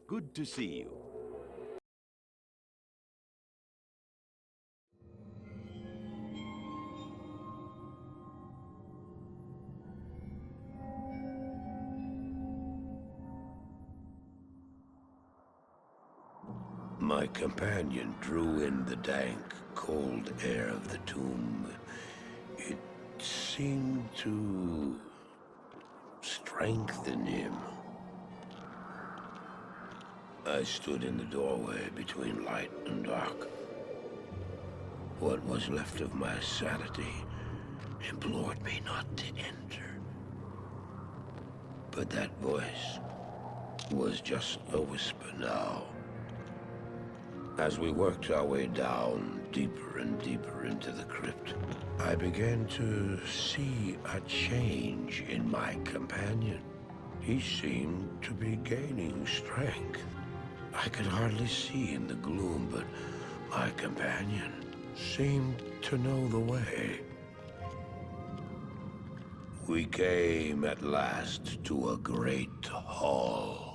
Good to see you. My companion drew in the dank, cold air of the tomb. It seemed to strengthen him. I stood in the doorway between light and dark. What was left of my sanity implored me not to enter. But that voice was just a whisper now. As we worked our way down, deeper and deeper into the crypt, I began to see a change in my companion. He seemed to be gaining strength. I could hardly see in the gloom, but my companion seemed to know the way. We came at last to a great hall.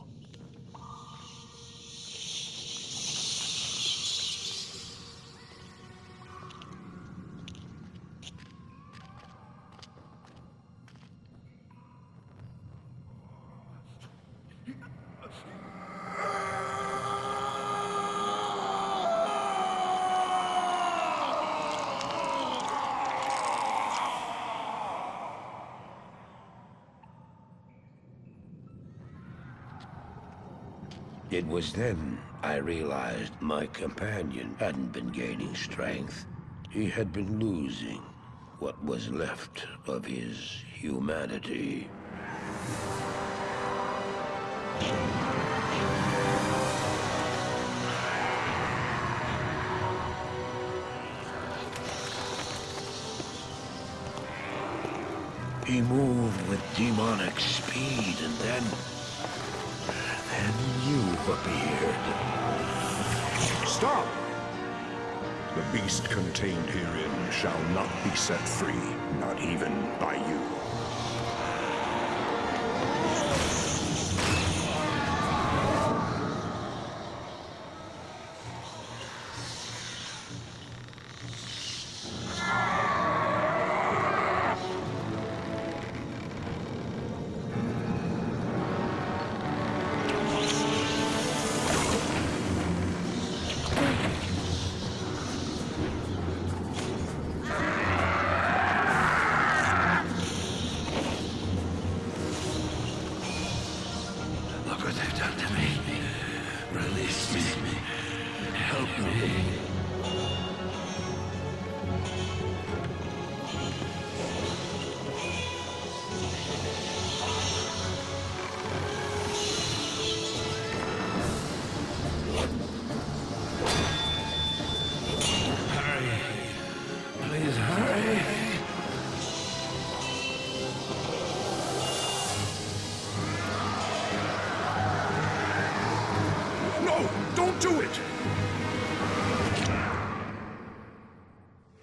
It was then I realized my companion hadn't been gaining strength. He had been losing what was left of his humanity. He moved with demonic speed, and then you appeared. Stop! The beast contained herein shall not be set free, not even by you. Don't do it!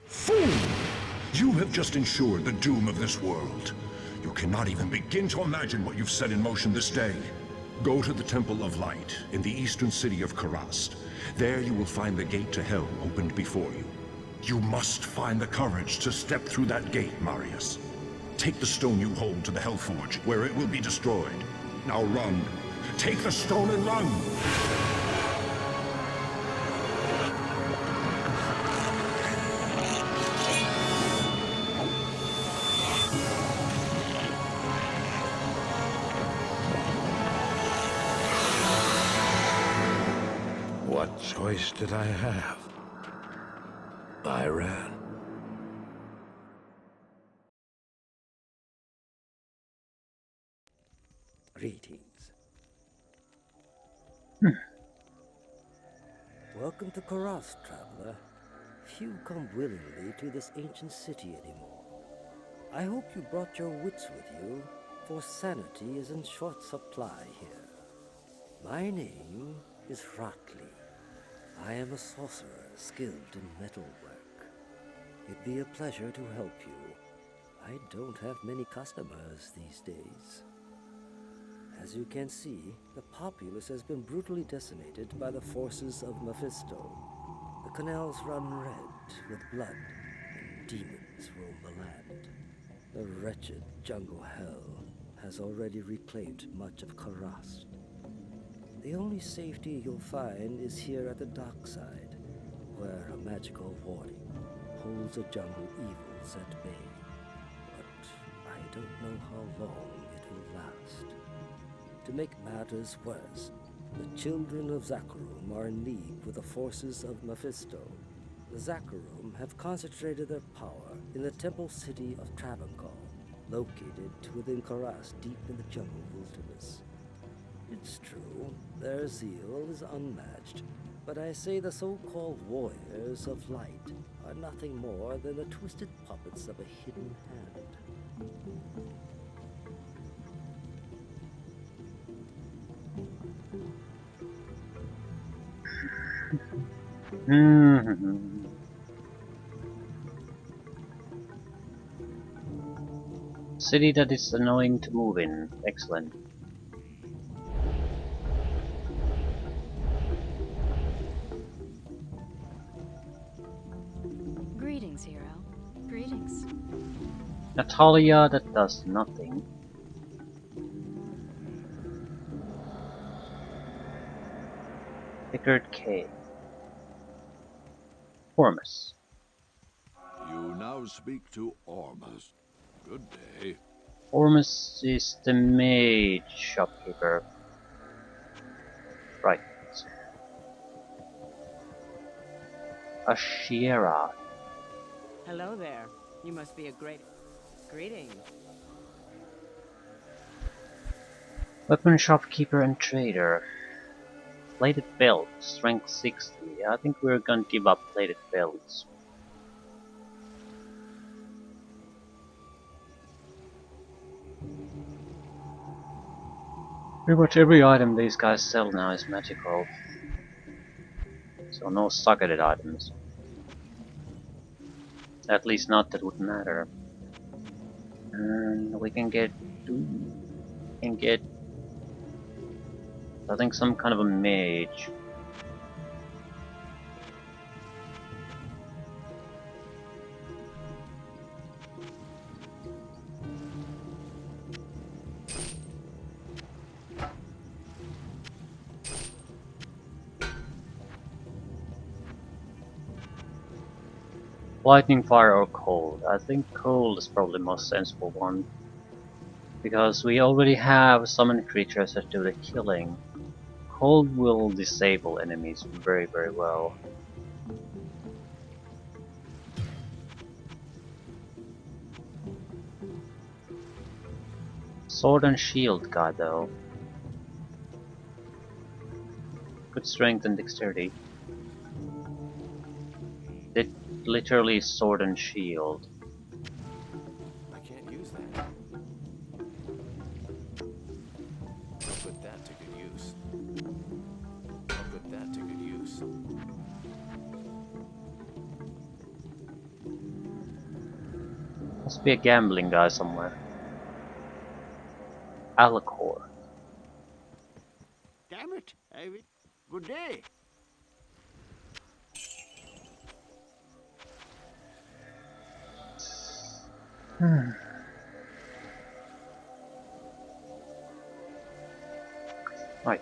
Fool! You have just ensured the doom of this world. You cannot even begin to imagine what you've set in motion this day. Go to the Temple of Light in the eastern city of Kurast. There you will find the gate to hell opened before you. You must find the courage to step through that gate, Marius. Take the stone you hold to the Hellforge, where it will be destroyed. Now run. Take the stone and run! What choice did I have? I ran. Greetings. Welcome to Kurast, traveler. Few come willingly to this ancient city anymore. I hope you brought your wits with you, for sanity is in short supply here. My name is Ratley. I am a sorcerer skilled in metalwork. It'd be a pleasure to help you. I don't have many customers these days. As you can see, the populace has been brutally decimated by the forces of Mephisto. The canals run red with blood, and demons roam the land. The wretched jungle hell has already reclaimed much of Kurast. The only safety you'll find is here at the dockside, where a magical warding holds the jungle evils at bay. But I don't know how long it will last. To make matters worse, the children of Zakharum are in league with the forces of Mephisto. The Zakharum have concentrated their power in the temple city of Travancore, located within Kurast deep in the jungle wilderness. It's true, their zeal is unmatched, but I say the so-called warriors of light are nothing more than the twisted puppets of a hidden hand. City that is annoying to move in. Excellent. Greetings, hero. Greetings. Natalia, that does nothing. Pickard K. Ormus. You now speak to Ormus. Good day. Ormus is the mage shopkeeper. Right. Ashiera. Hello there. You must be a great... Greetings. Weapon shopkeeper and trader. Plated belt, strength 60. I think we're gonna give up plated belts. Pretty much every item these guys sell now is magical. So no sucketed items. At least not that would matter. And we can get... I think some kind of a mage. Lightning, fire, or cold. I think cold is probably the most sensible one. Because we already have summoned creatures that do the killing. Cold will disable enemies very, very well. Sword and shield guy though. Good strength and dexterity. Literally sword and shield. I can't use that. I'll put that to good use. I'll put that to good use. Must be a gambling guy somewhere. Alacor. Damn it, David. Good day. Right.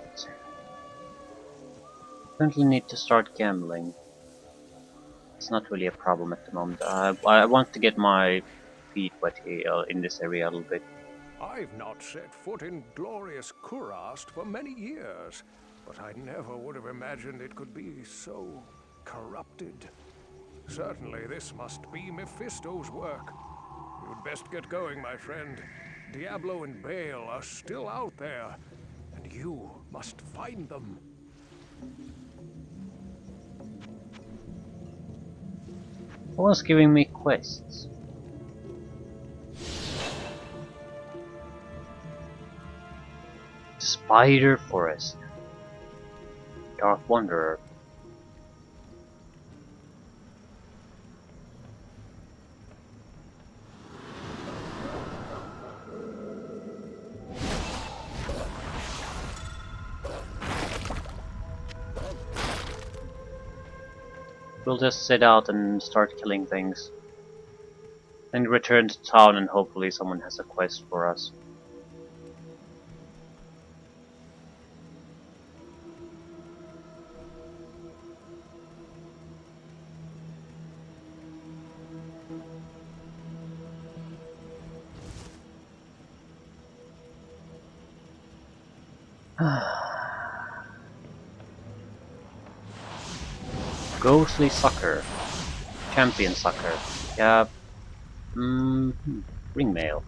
Currently need to start gambling. It's not really a problem at the moment. I want to get my feet wet here in this area a little bit. I've not set foot in glorious Kurast for many years, but I never would have imagined it could be so corrupted. Certainly this must be Mephisto's work. You'd best get going, my friend. Diablo and Baal are still out there, and you must find them. Who was giving me quests? Spider Forest. Dark Wanderer. We'll just sit out and start killing things. Then return to town and hopefully someone has a quest for us. Ghostly Sucker. Champion Sucker. Yeah. Ringmail.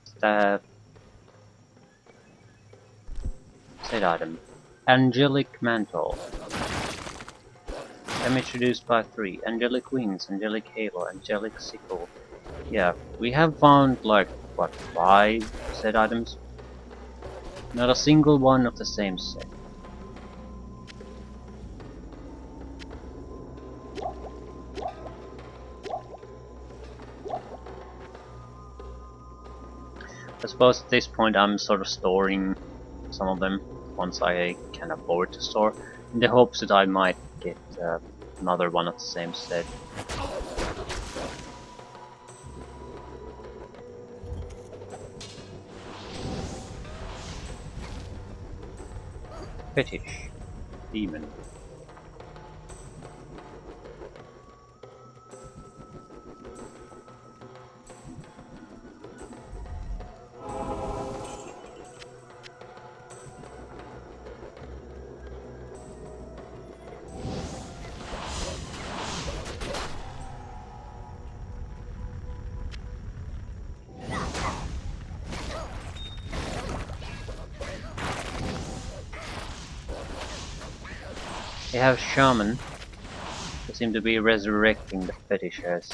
Staff. Set item. Angelic Mantle. Damage reduced by 3. Angelic Wings, Angelic Halo, Angelic Sickle. Yeah, we have found like, what, 5 set items? Not a single one of the same set. I suppose at this point I'm sort of storing some of them once I can afford to store, in the hopes that I might get another one of the same set. Fetish. Demon. They have Shaman. They seem to be resurrecting the fetishers.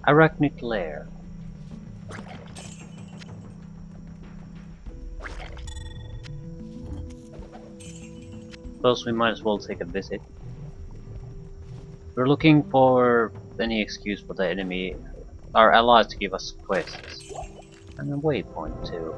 Arachnid Lair. Suppose we might as well take a visit. We're looking for any excuse for the enemy, our allies, to give us quests. And a waypoint too.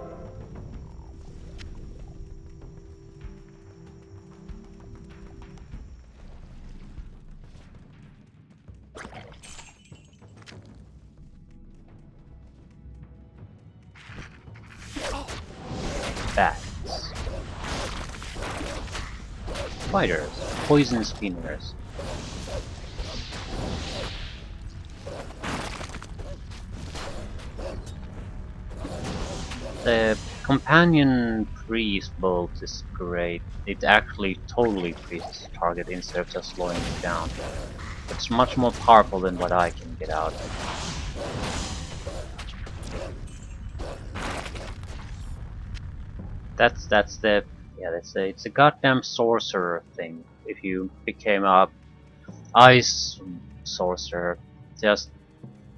Bats. Spiders. Poison spinners. The companion priest bolt is great. It actually totally freezes the target instead of just slowing it down. It's much more powerful than what I can get out. It's a goddamn sorcerer thing. If you became a ice sorcerer, just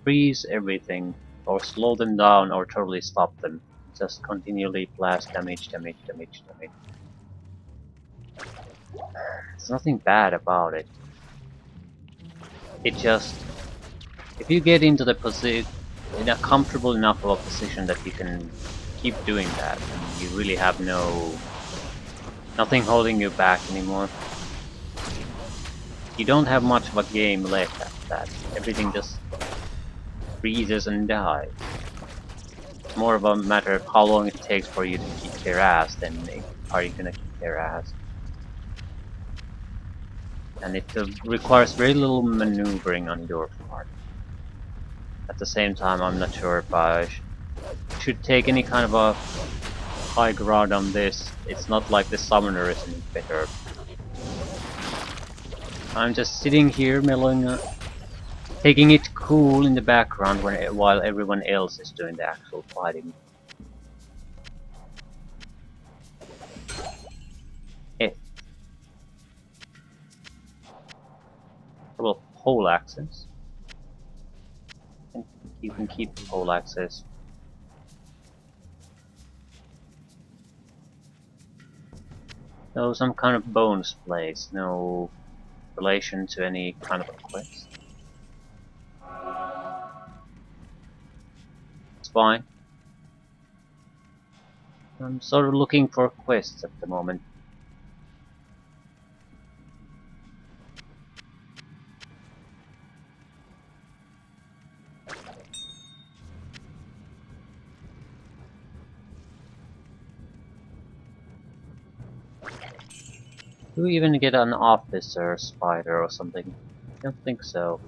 freeze everything, or slow them down, or totally stop them. Just continually blast damage. There's nothing bad about it. It just, if you get into the position, in a comfortable enough of a position that you can keep doing that, and you really have nothing holding you back anymore. You don't have much of a game left after that. Everything just freezes and dies. It's more of a matter of how long it takes for you to kick their ass than are you gonna kick their ass. And it requires very little maneuvering on your part. At the same time, I'm not sure if I should take any kind of a high ground on this. It's not like the summoner is any better. I'm just sitting here mellowing, taking it cool in the background while everyone else is doing the actual fighting. Well, pole axes. And you can keep pole access. So some kind of bonus place, no relation to any kind of a quest. It's fine. I'm sort of looking for quests at the moment. Do we even get an officer spider or something? I don't think so.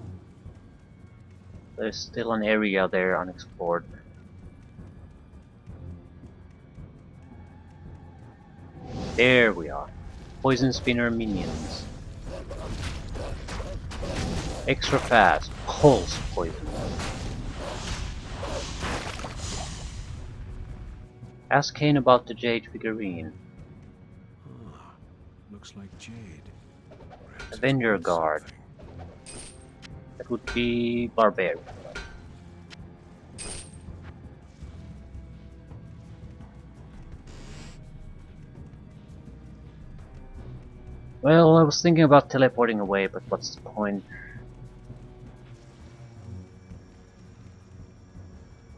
There's still an area there unexplored. There we are. Poison spinner minions. Extra fast. Pulse poison. Ask Kane about the jade figurine. Ah, looks like jade. Perhaps it's Avenger worth Guard. something. That would be barbarian. Well, I was thinking about teleporting away, but what's the point?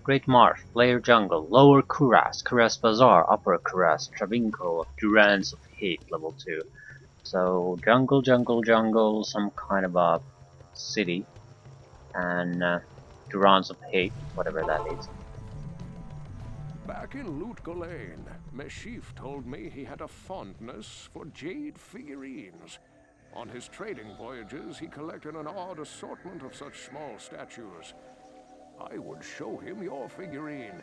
Great Marsh, Player Jungle, Lower Kurast, Kurast Bazaar, Upper Kurast, Travinko, Durans of Hate, level 2. So, jungle, jungle, jungle, some kind of a city, and Durans of Hate, whatever that is. Back in Loot Gulane, Meshif told me he had a fondness for jade figurines. On his trading voyages, he collected an odd assortment of such small statues. I would show him your figurine.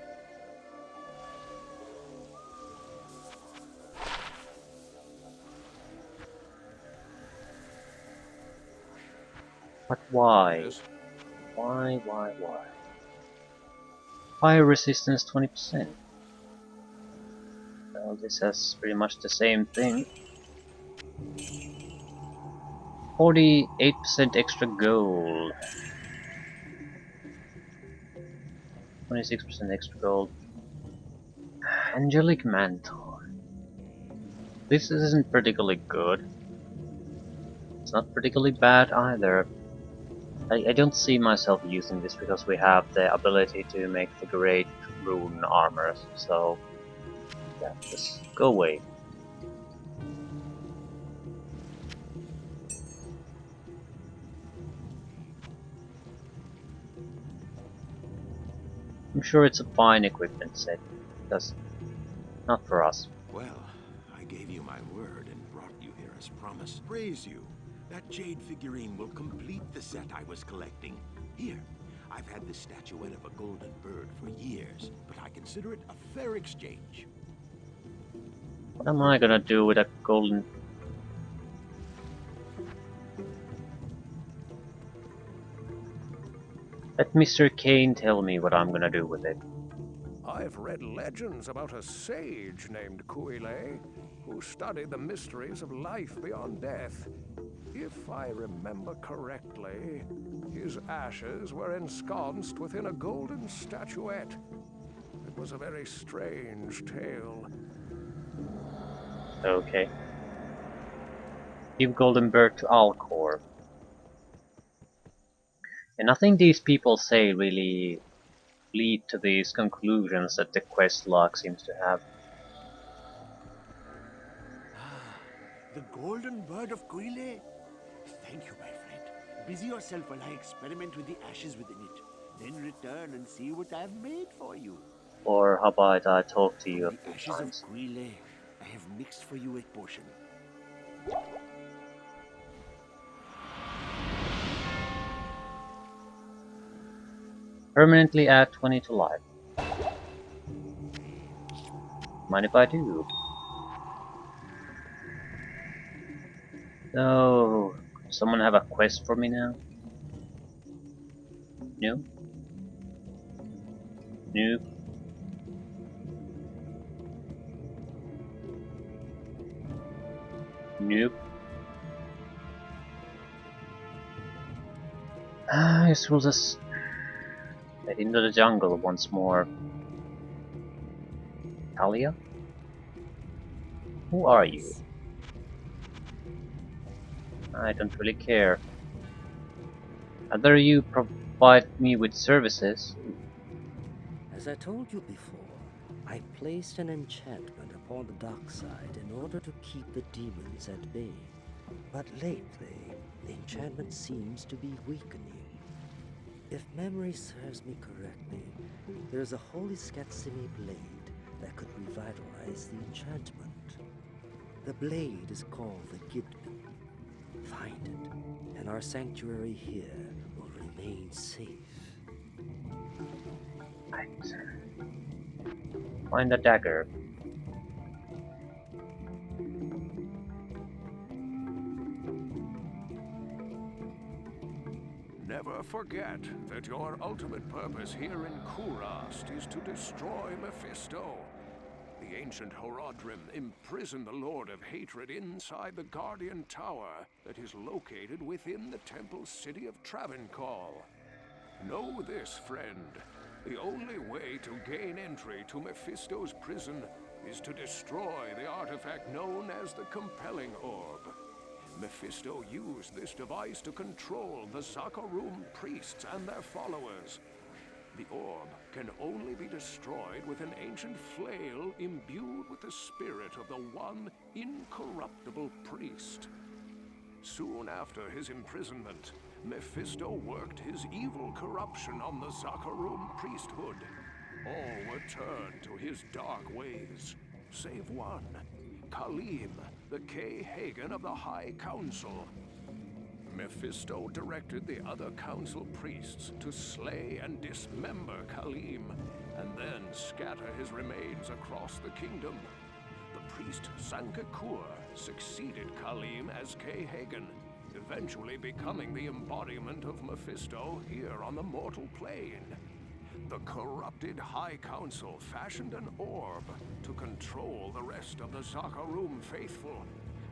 But why? Yes? Why? Fire resistance 20%. Well, this has pretty much the same thing. 48% extra gold. 26% extra gold. Angelic Mantle. This isn't particularly good. It's not particularly bad either. I don't see myself using this because we have the ability to make the great rune armor, so yeah, just go away. I'm sure it's a fine equipment set, just not for us. Well, I gave you my word and brought you here as promised. Praise you. That jade figurine will complete the set I was collecting. Here, I've had this statuette of a golden bird for years, but I consider it a fair exchange. What am I gonna do with a golden... Let Mr. Kane tell me what I'm gonna do with it. I've read legends about a sage named Kuile who studied the mysteries of life beyond death. If I remember correctly, his ashes were ensconced within a golden statuette. It was a very strange tale. Okay. Give Golden Bird to Alcor. And nothing these people say really lead to these conclusions that the quest log seems to have. Ah, the golden bird of Kuile? Thank you, my friend. Busy yourself while I experiment with the ashes within it. Then return and see what I've made for you. Or how about I talk to you a From the few ashes times? of Kuile, I have mixed for you a potion. Permanently add 20 to life. Mind if I do? So, someone have a quest for me now? No? Nope. Nope. I guess we'll just Head into the jungle once more. Talia? Who are you? I don't really care. Either you provide me with services. As I told you before, I placed an enchantment upon the dark side in order to keep the demons at bay. But lately, the enchantment seems to be weakening. If memory serves me correctly, there's a holy Skatsimi blade that could revitalize the enchantment. The blade is called the Gidman. Find it, and our sanctuary here will remain safe. Right. Find the dagger. Never forget that your ultimate purpose here in Kurast is to destroy Mephisto. The ancient Horodrim imprisoned the Lord of Hatred inside the Guardian Tower that is located within the temple city of Travancore. Know this, friend. The only way to gain entry to Mephisto's prison is to destroy the artifact known as the Compelling Orb. Mephisto used this device to control the Zakarum priests and their followers. The orb can only be destroyed with an ancient flail imbued with the spirit of the one incorruptible priest. Soon after his imprisonment, Mephisto worked his evil corruption on the Zakarum priesthood. All were turned to his dark ways, save one, Khalim, the K-Hagen of the High Council. Mephisto directed the other council priests to slay and dismember Khalim, and then scatter his remains across the kingdom. The priest Sankakur succeeded Khalim as K-Hagen, eventually becoming the embodiment of Mephisto here on the mortal plane. The corrupted High Council fashioned an orb to control the rest of the Zakarum faithful,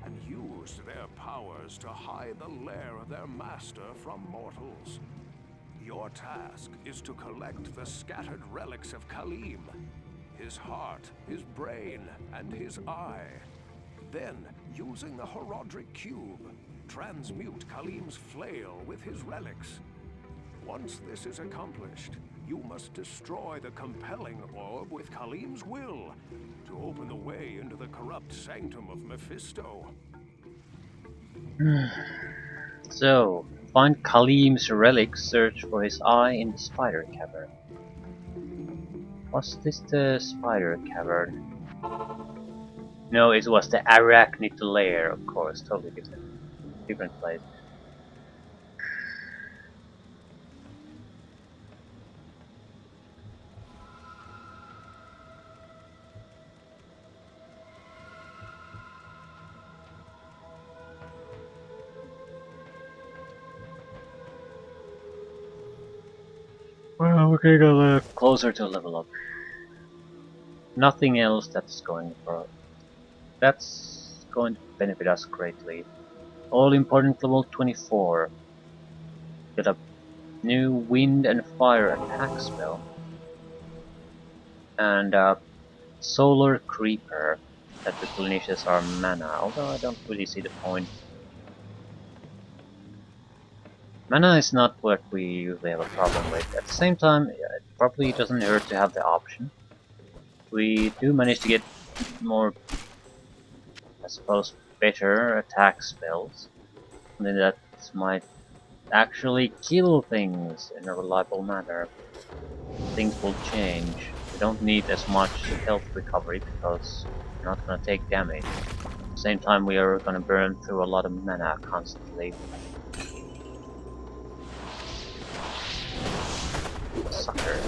and used their powers to hide the lair of their master from mortals. Your task is to collect the scattered relics of Khalim, his heart, his brain, and his eye. Then, using the Horodric Cube, transmute Khalim's flail with his relics. Once this is accomplished, you must destroy the Compelling Orb with Khalim's will to open the way into the corrupt sanctum of Mephisto. So, find Khalim's relic, search for his eye in the spider cavern. Was this the spider cavern? No, it was the Arachnid lair, of course, totally different place. Well, we're gonna go closer to level up. Nothing else that's going to benefit us greatly. All important level 24. Get a new wind and fire attack spell. And a solar creeper that replenishes our mana, although I don't really see the point. Mana is not what we usually have a problem with. At the same time, it probably doesn't hurt to have the option. We do manage to get more, I suppose, better attack spells. Something that might actually kill things in a reliable manner. Things will change. We don't need as much health recovery because we're not gonna take damage. At the same time, we are gonna burn through a lot of mana constantly. Suckers.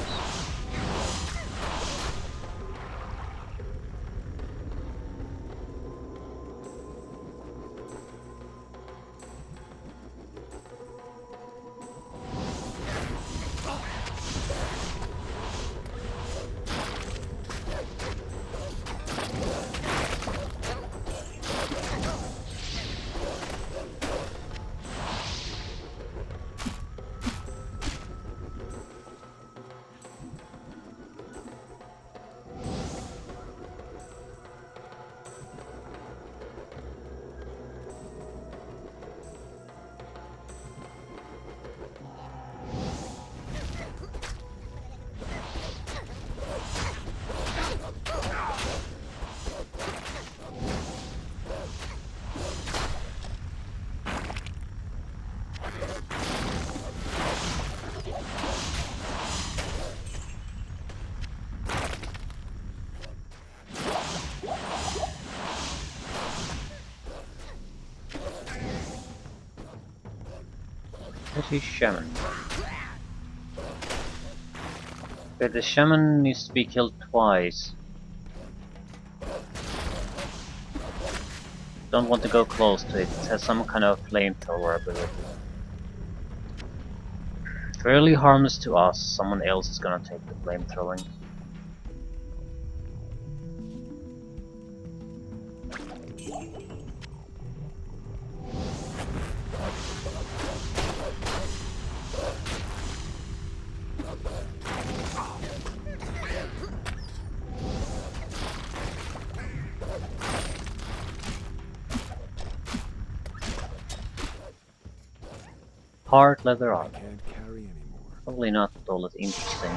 This is Shaman. Okay, the Shaman needs to be killed twice. Don't want to go close to it. It has some kind of flamethrower ability. Fairly harmless to us, someone else is gonna take the flamethrowing. Hard leather armor. Can't carry anymore. Probably not all that interesting.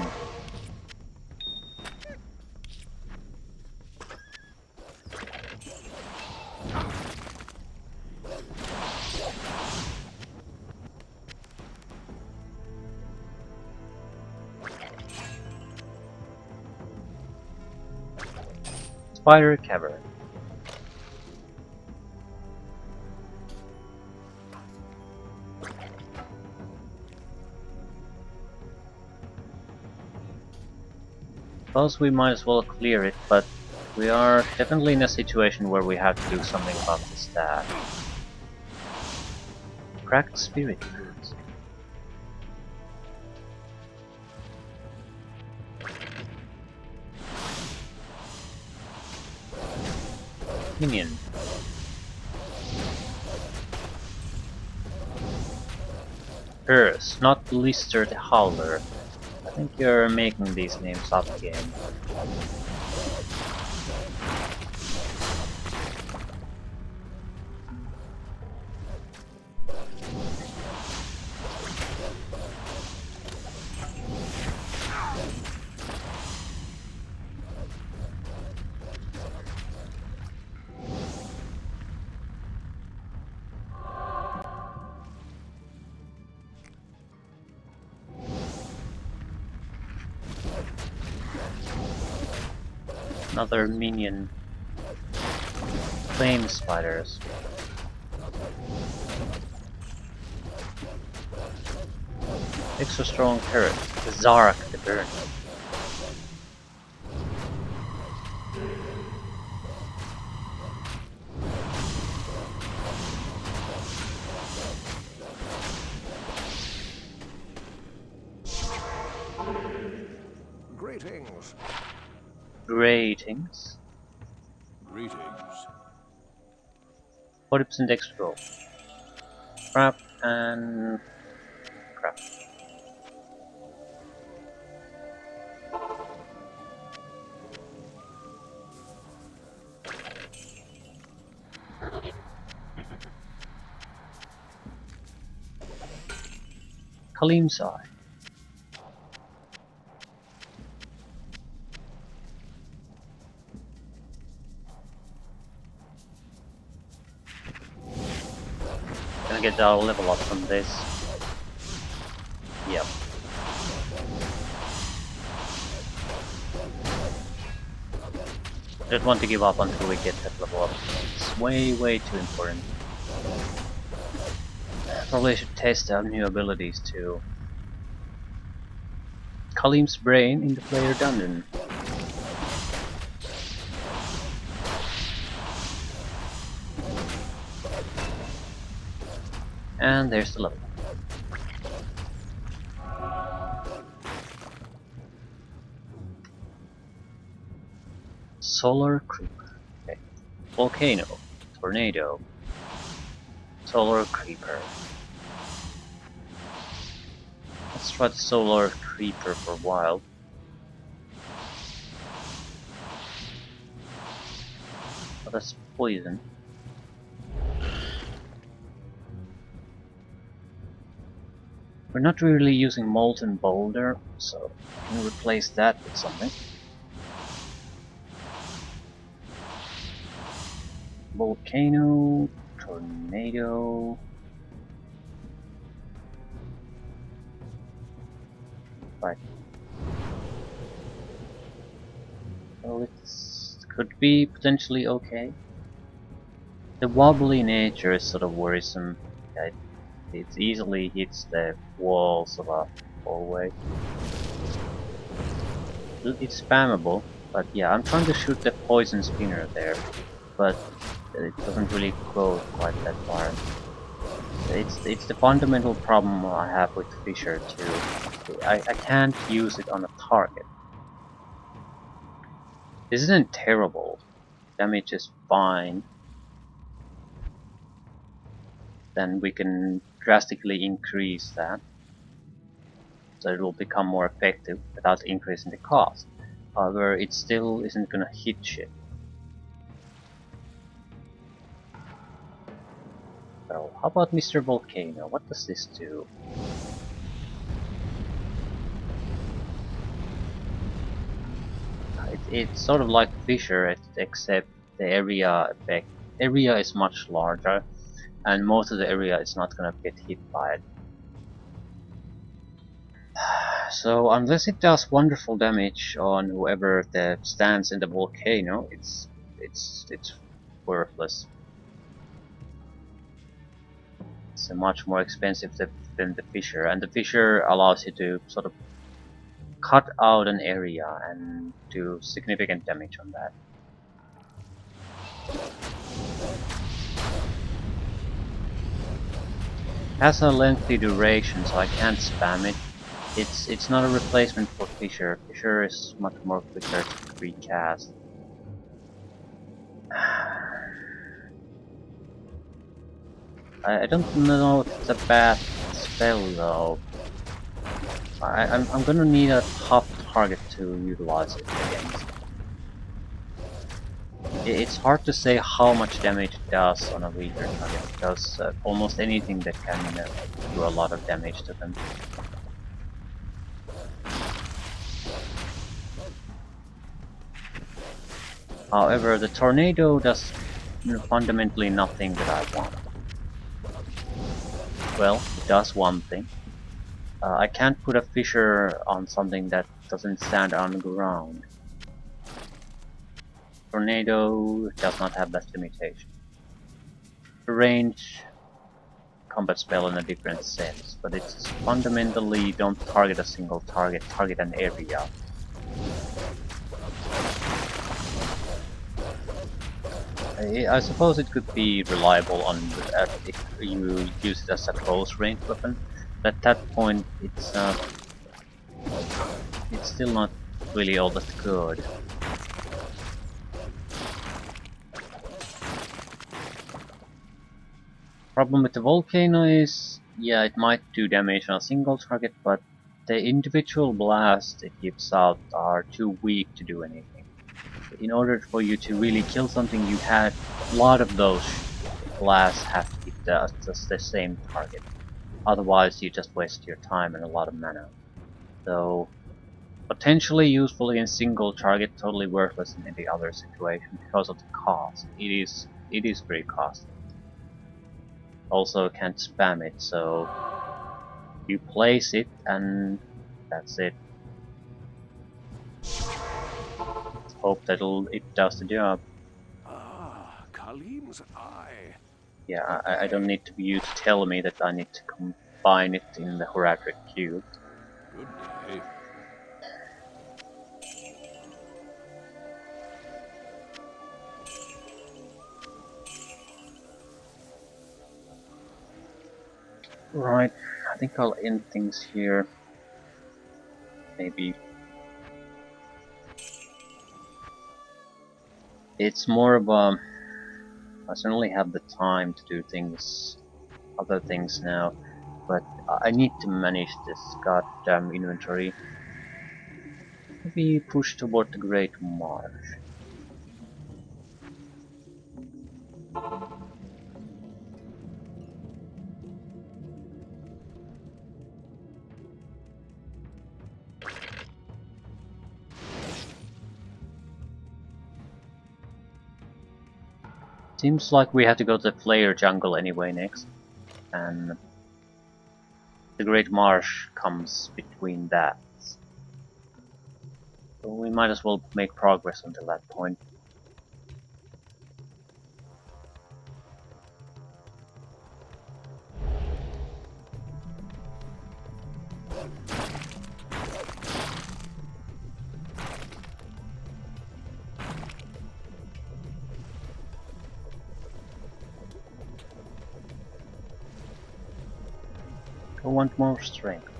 Spider Cavern. Suppose we might as well clear it, but we are definitely in a situation where we have to do something about the stat. Cracked spirit boots. Minion. Purse, not Lister the Howler. I think you're making these names up again. Another minion. Flame spiders. Extra strong turret. Zark the Burn. Greetings. Ratings. Greetings. 40% extra roll. Crap and crap. Kalim's Eye. Gonna get our level up from this. Yep. I don't want to give up until we get that level up. It's way too important. Probably should test out new abilities too. Kalim's Brain in the player dungeon. And there's the level. Solar Creeper. Okay. Volcano. Tornado. Solar Creeper. Let's try the Solar Creeper for a while. Oh, that's poison. We're not really using Molten Boulder, so we can replace that with something. Volcano, Tornado. Right. Well, it could be potentially okay. The wobbly nature is sort of worrisome. I It easily hits the walls of a hallway. It's spammable, but yeah, I'm trying to shoot the poison spinner there, but it doesn't really go quite that far. It's the fundamental problem I have with Fisher too. I can't use it on a target. This isn't terrible. Damage is fine. Then we can drastically increase that, so it will become more effective without increasing the cost. However, it still isn't gonna hit shit. So, how about Mr. Volcano? What does this do? It's sort of like Fisher, except the area effect. Area is much larger, and most of the area is not gonna get hit by it. So unless it does wonderful damage on whoever that stands in the volcano, it's worthless. It's much more expensive than the Fisher, and the Fisher allows you to sort of cut out an area and do significant damage on that. It has a lengthy duration, so I can't spam it. It's not a replacement for Fisher. Fisher is much more quicker to recast. I don't know if it's a bad spell though. I'm gonna need a tough target to utilize it against. It's hard to say how much damage it does on a weaker target, because almost anything that can do a lot of damage to them. However, the tornado does fundamentally nothing that I want. Well, it does one thing. I can't put a Fisher on something that doesn't stand on the ground. Tornado does not have that limitation. Range combat spell in a different sense, but it's fundamentally don't target a single target, target an area. I suppose it could be reliable on if you use it as a close range weapon, but at that point it's still not really all that good. Problem with the volcano is, yeah, it might do damage on a single target, but the individual blasts it gives out are too weak to do anything. In order for you to really kill something, you had a lot of those blasts have to hit just the same target. Otherwise, you just waste your time and a lot of mana. So, potentially useful in single target, totally worthless in any other situation because of the cost. It is very costly. Also can't spam it, so you place it and that's it. Hope that it does the job. Ah, Khalim's eye. Yeah, I don't need to be you to tell me that I need to combine it in the Horadric cube. Good day. Right, I think I'll end things here. Maybe. It's more of a... I certainly have the time to do things, other things now, but I need to manage this goddamn inventory. Maybe push toward the Great Marsh. Seems like we have to go to the Flare Jungle anyway next, and the Great Marsh comes between that. So we might as well make progress until that point. I want more strength.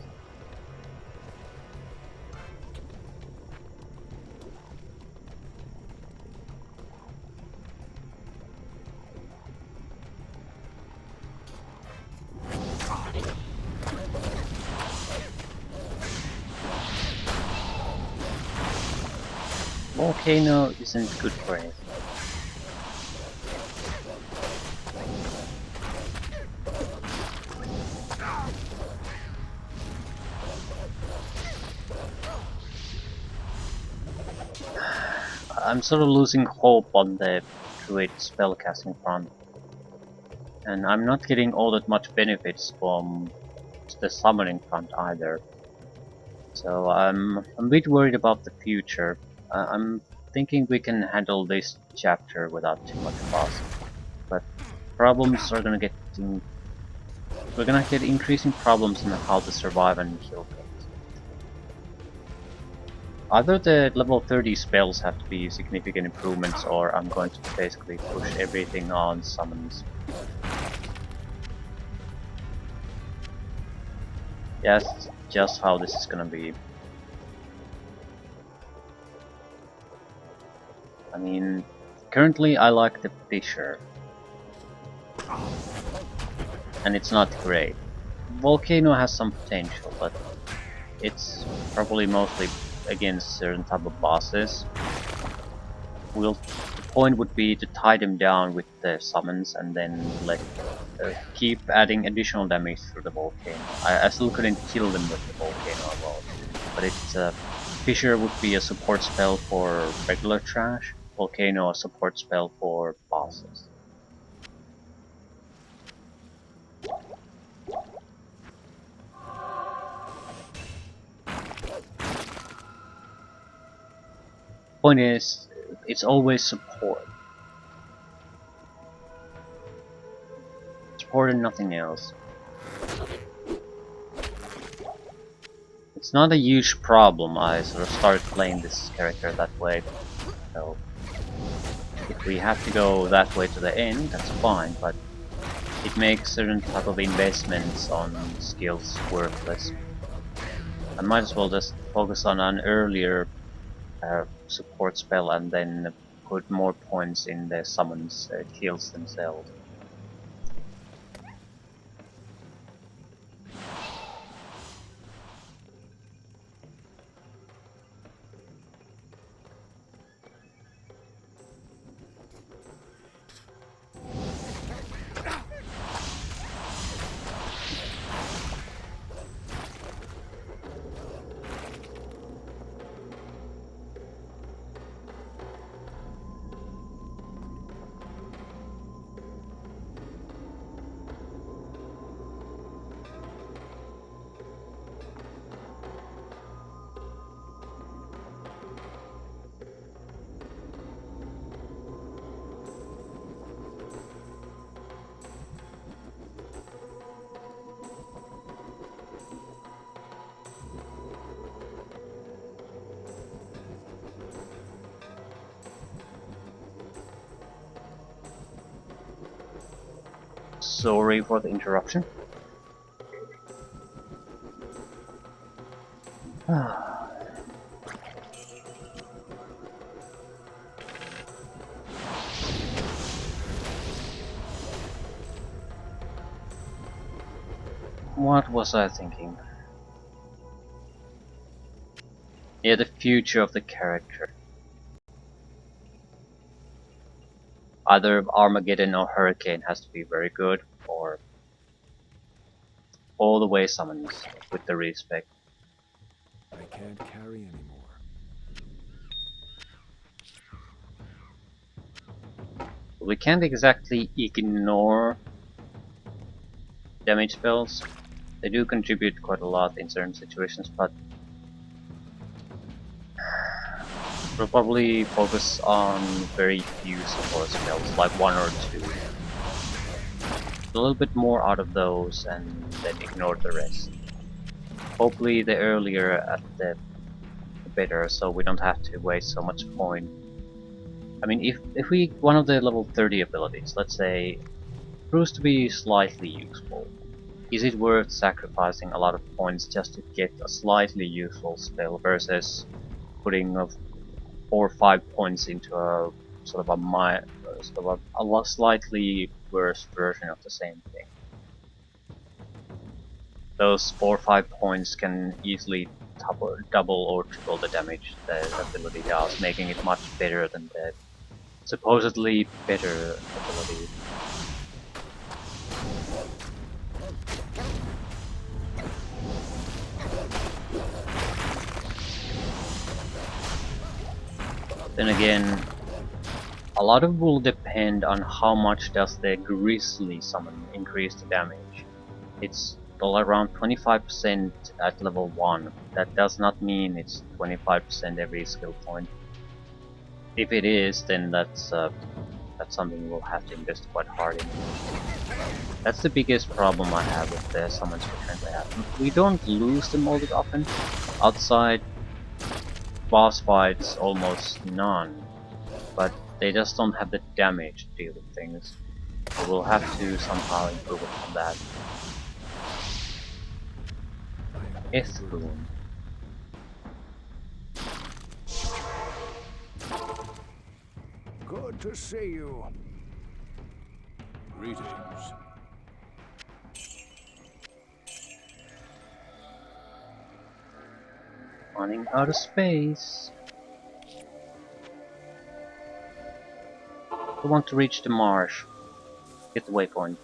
Volcano isn't good for anything. I'm sort of losing hope on the Druid spellcasting front, and I'm not getting all that much benefits from the summoning front either. So I'm a bit worried about the future. I'm thinking we can handle this chapter without too much fuss, but problems are gonna we're gonna get increasing problems in how to survive and kill things. Either the level 30 spells have to be significant improvements, or I'm going to basically push everything on summons. Yeah, that's just how this is gonna be. I mean, currently I like the Fisher, and it's not great. Volcano has some potential, but it's probably mostly against certain type of bosses. The point would be to tie them down with the summons and then keep adding additional damage through the volcano. I still couldn't kill them with the volcano alone, but Fissure would be a support spell for regular trash, Volcano a support spell for bosses. Point is, it's always support. Support and nothing else. It's not a huge problem. I sort of started playing this character that way. So if we have to go that way to the end, that's fine, but it makes certain type of investments on skills worthless. I might as well just focus on an earlier support spell and then put more points in the summons kills themselves. Sorry for the interruption. What was I thinking? Yeah, the future of the character. Either Armageddon or Hurricane has to be very good, or all the way summons with the respect. I can't carry anymore. We can't exactly ignore damage spells. They do contribute quite a lot in certain situations, but we'll probably focus on very few support spells, like one or two. A little bit more out of those and then ignore the rest. Hopefully the earlier at the better, so we don't have to waste so much coin. I mean, if we one of the level 30 abilities, let's say, proves to be slightly useful, is it worth sacrificing a lot of points just to get a slightly useful spell versus putting 4 or 5 points into a sort of a slightly worse version of the same thing? Those 4 or 5 points can easily double or triple the damage the ability does, making it much better than the supposedly better ability. Then again, a lot of it will depend on how much does the Grizzly summon increase the damage. It's all around 25% at level 1. That does not mean it's 25% every skill point. If it is, then that's something we'll have to invest quite hard in. That's the biggest problem I have with the summons we currently have. We don't lose them all that often. Outside boss fights, almost none. But they just don't have the damage to deal with things. So we'll have to somehow improve upon that. Ithboon. Good to see you. Greetings. Running out of space. We want to reach the marsh. Get the waypoint.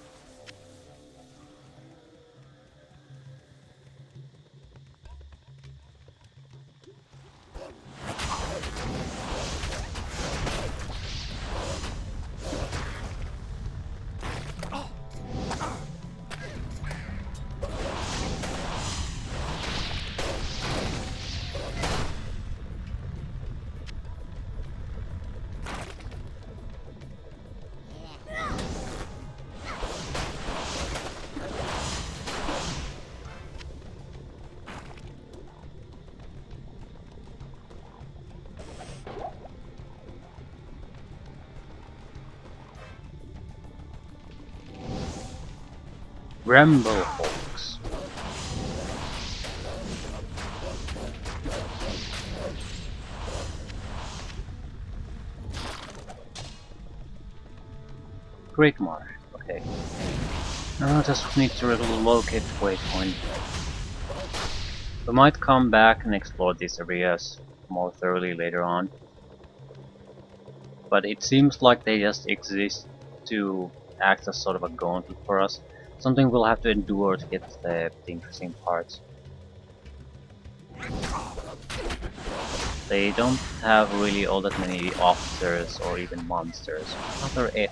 Bramblehawks. Great Marsh. Okay. Now I just need to relocate the waypoint. We might come back and explore these areas more thoroughly later on. But it seems like they just exist to act as sort of a gauntlet for us. Something we'll have to endure to get the interesting parts. They don't have really all that many officers or even monsters. Another F.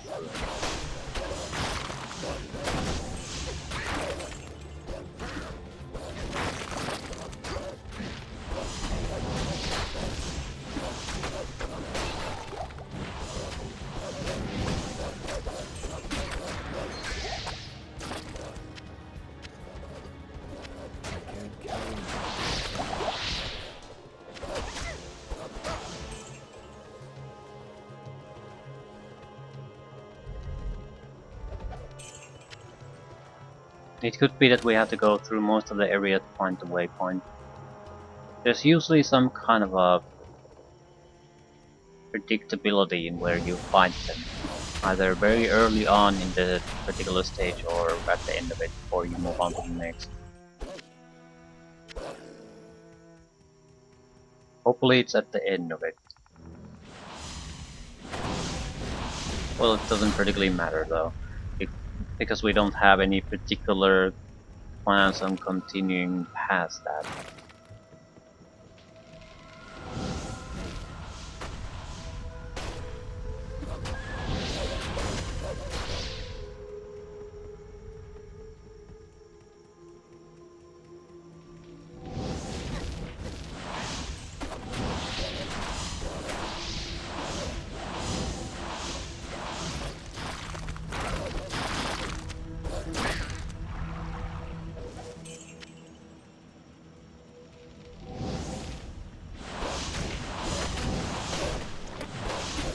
It could be that we have to go through most of the area to find the waypoint. There's usually some kind of a predictability in where you find them, either very early on in the particular stage or at the end of it before you move on to the next. Hopefully it's at the end of it. Well, it doesn't particularly matter though, because we don't have any particular plans on continuing past that.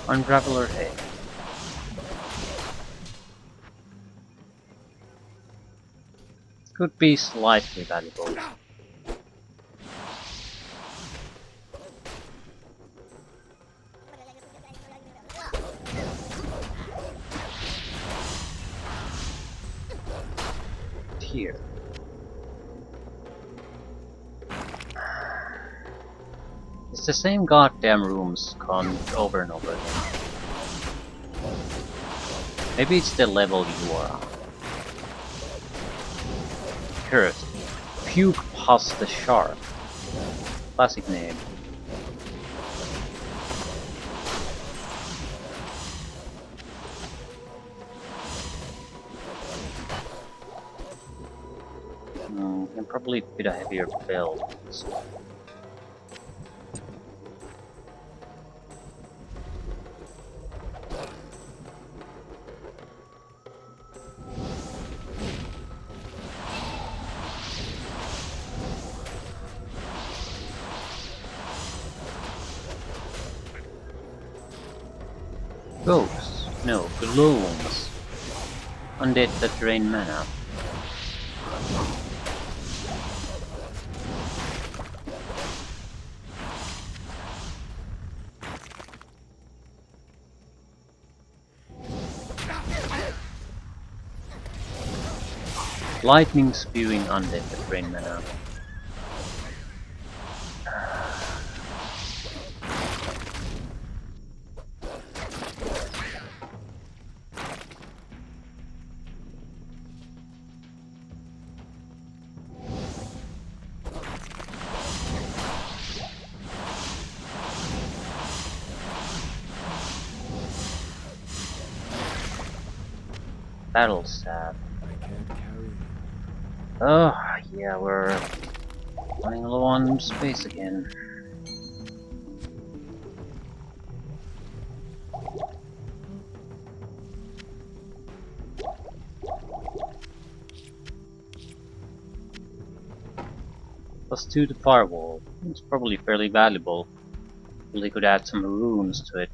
Unraveler A. Could be slightly valuable. Here. It's the same goddamn rooms gone over and over again. Maybe it's the level you are on. Cursed. Puke Pus the Shark. Classic name. Can probably fit a heavier build. Ghosts? No, glooms. Undead that drain mana. Lightning spewing undead that drain mana. Battle staff. I can't carry it. Oh, yeah, we're running low on space again. +2 to firewall. It's probably fairly valuable. Really could add some runes to it.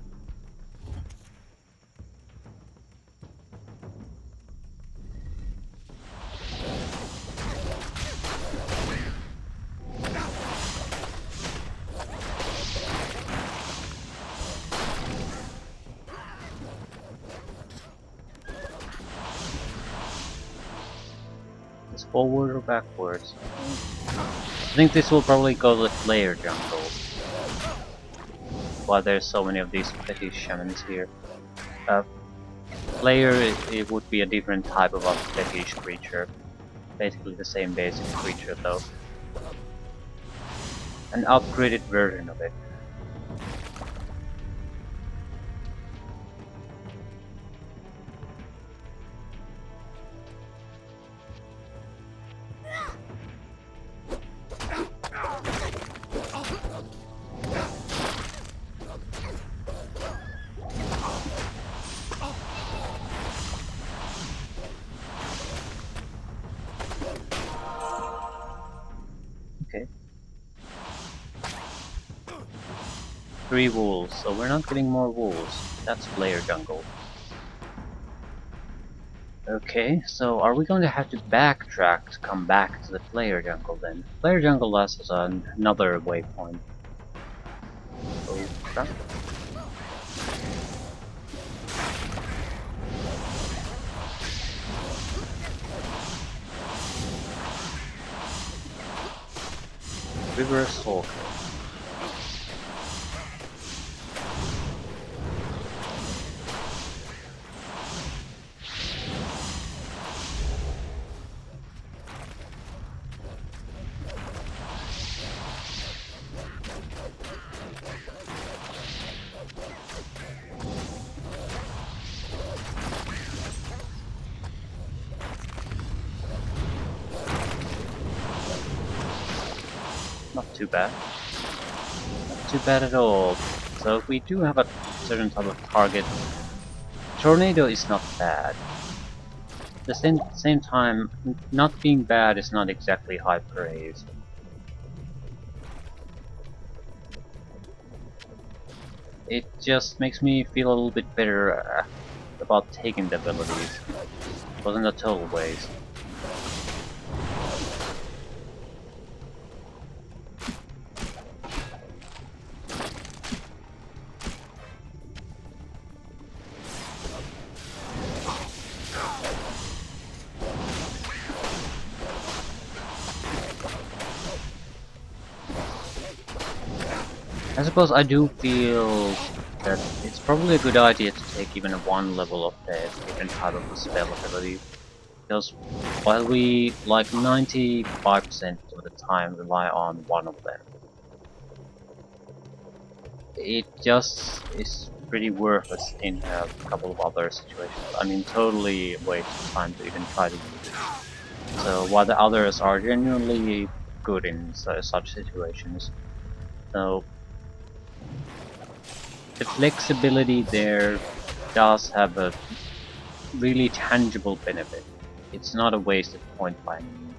Is forward or backwards? I think this will probably go with player jungle. Why there's so many of these fetish shamans here. Player, it would be a different type of a fetish creature. Basically the same basic creature though. An upgraded version of it. Okay. 3 wolves, so we're not getting more wolves. That's player jungle. Okay, so are we going to have to backtrack to come back to the player jungle then? Player jungle has another waypoint. Oh, crap. River Stalker. Not too bad. Not too bad at all. So if we do have a certain type of target, Tornado is not bad. At the same time, not being bad is not exactly high praise. It just makes me feel a little bit better about taking the abilities. Wasn't a total waste. I suppose I do feel that it's probably a good idea to take even one level of the different type of spell ability, because while we like 95% of the time rely on one of them, it just is pretty worthless in a couple of other situations. I mean, totally waste of time to even try to use it. So while the others are genuinely good in such situations, so the flexibility there does have a really tangible benefit. It's not a wasted point by any means.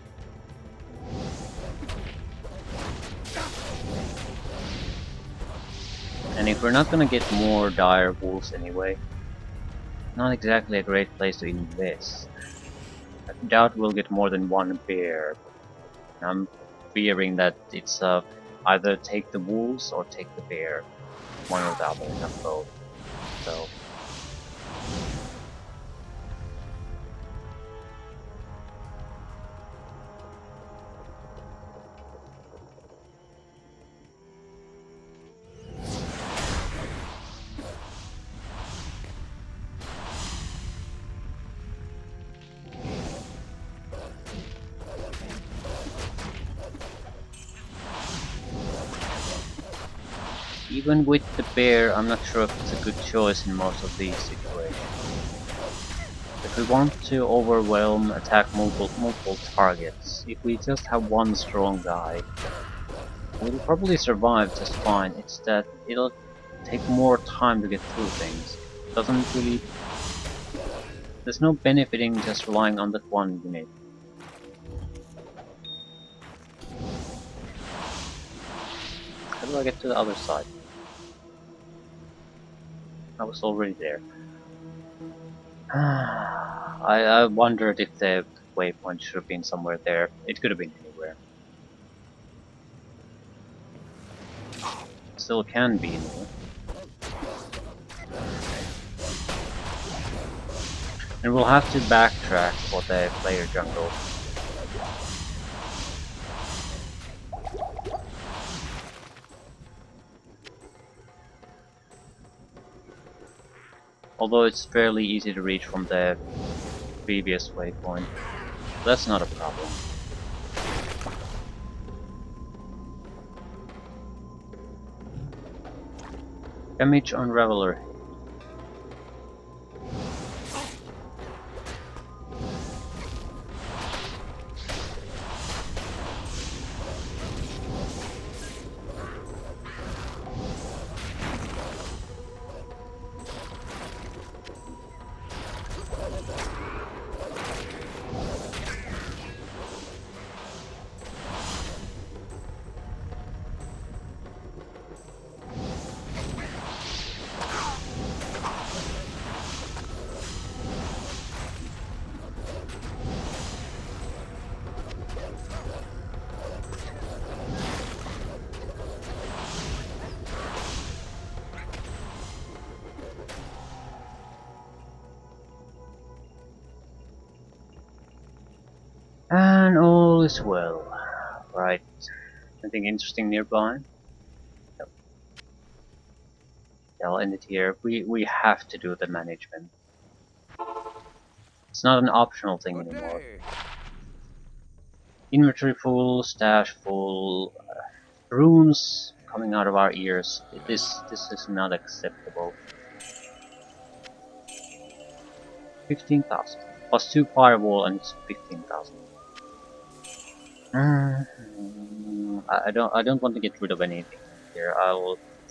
And if we're not gonna get more dire wolves anyway, not exactly a great place to invest. I doubt we'll get more than one bear. I'm fearing that it's either take the wolves or take the bear. One or the other, not both. So even with the bear, I'm not sure if it's a good choice in most of these situations. If we want to overwhelm, attack multiple targets, if we just have one strong guy, we'll probably survive just fine. It's that it'll take more time to get through things. Doesn't really... There's no benefiting just relying on that one unit. How do I get to the other side? I was already there. I wondered if the waypoint should have been somewhere there. It could have been anywhere. Still can be anywhere. And we'll have to backtrack for the player jungle. Although it's fairly easy to reach from the previous waypoint. That's not a problem. Damage on Reveler. And all is well. Right. Anything interesting nearby? Nope. Yeah, I'll end it here. We have to do the management. It's not an optional thing Good anymore. day. Inventory full, stash full, runes coming out of our ears. This is not acceptable. 15,000 plus 2 firewall and it's 15,000. I don't want to get rid of anything here.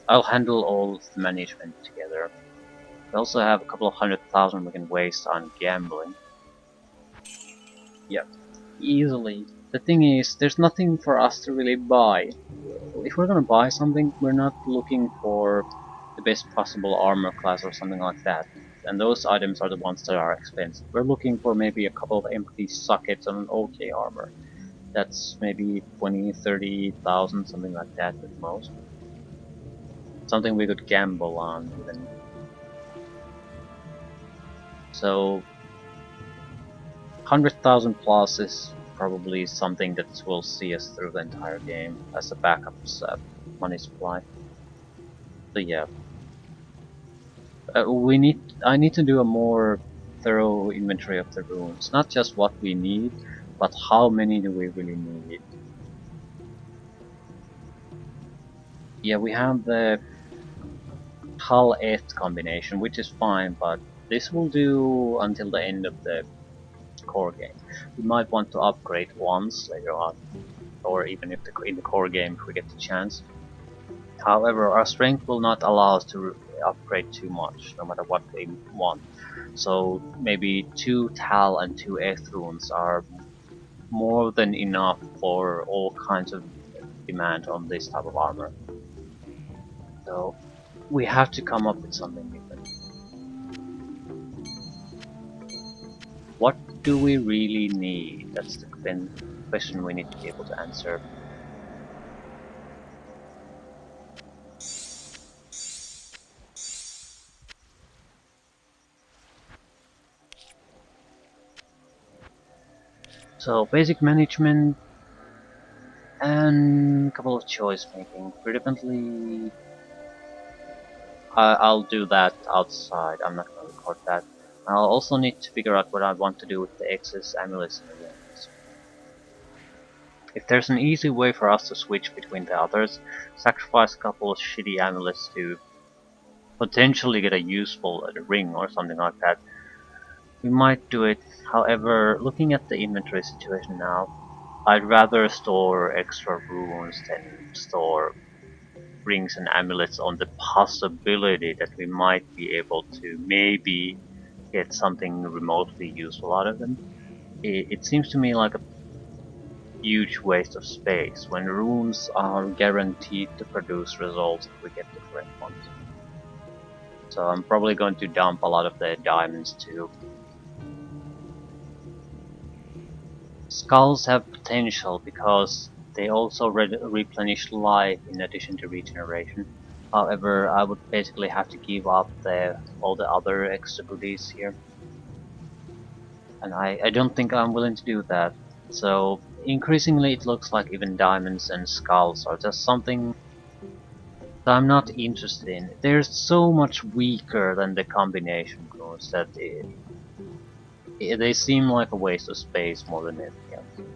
I'll handle all the management together. We also have a couple of 100,000 we can waste on gambling. Yep, easily. The thing is, there's nothing for us to really buy. If we're gonna buy something, we're not looking for the best possible armor class or something like that. And those items are the ones that are expensive. We're looking for maybe a couple of empty sockets on an OK armor. That's maybe 20, 30,000, something like that at most. Something we could gamble on even. So 100,000 plus is probably something that will see us through the entire game as a backup money supply. So yeah, I need to do a more thorough inventory of the runes. Not just what we need, but how many do we really need. Yeah, we have the Hull-Et combination, which is fine, but this will do until the end of the core game. We might want to upgrade once later on, or even if in the core game if we get the chance. However, our strength will not allow us to upgrade too much, no matter what we want. So maybe 2 Tal and 2 Eth runes are more than enough for all kinds of demand on this type of armor. So we have to come up with something different. What do we really need? That's the question we need to be able to answer. So basic management and a couple of choice making. Frequently, I'll do that outside. I'm not going to record that. I'll also need to figure out what I want to do with the excess amulets in the rooms. If there's an easy way for us to switch between the others, sacrifice a couple of shitty amulets to potentially get a useful ring or something like that, we might do it. However, looking at the inventory situation now, I'd rather store extra runes than store rings and amulets on the possibility that we might be able to maybe get something remotely useful out of them. It seems to me like a huge waste of space when runes are guaranteed to produce results if we get the correct ones. So I'm probably going to dump a lot of the diamonds too. Skulls have potential because they also replenish life in addition to regeneration. However, I would basically have to give up all the other extra goodies here. And I don't think I'm willing to do that. So increasingly it looks like even diamonds and skulls are just something that I'm not interested in. They're so much weaker than the combination runes that they seem like a waste of space more than anything else.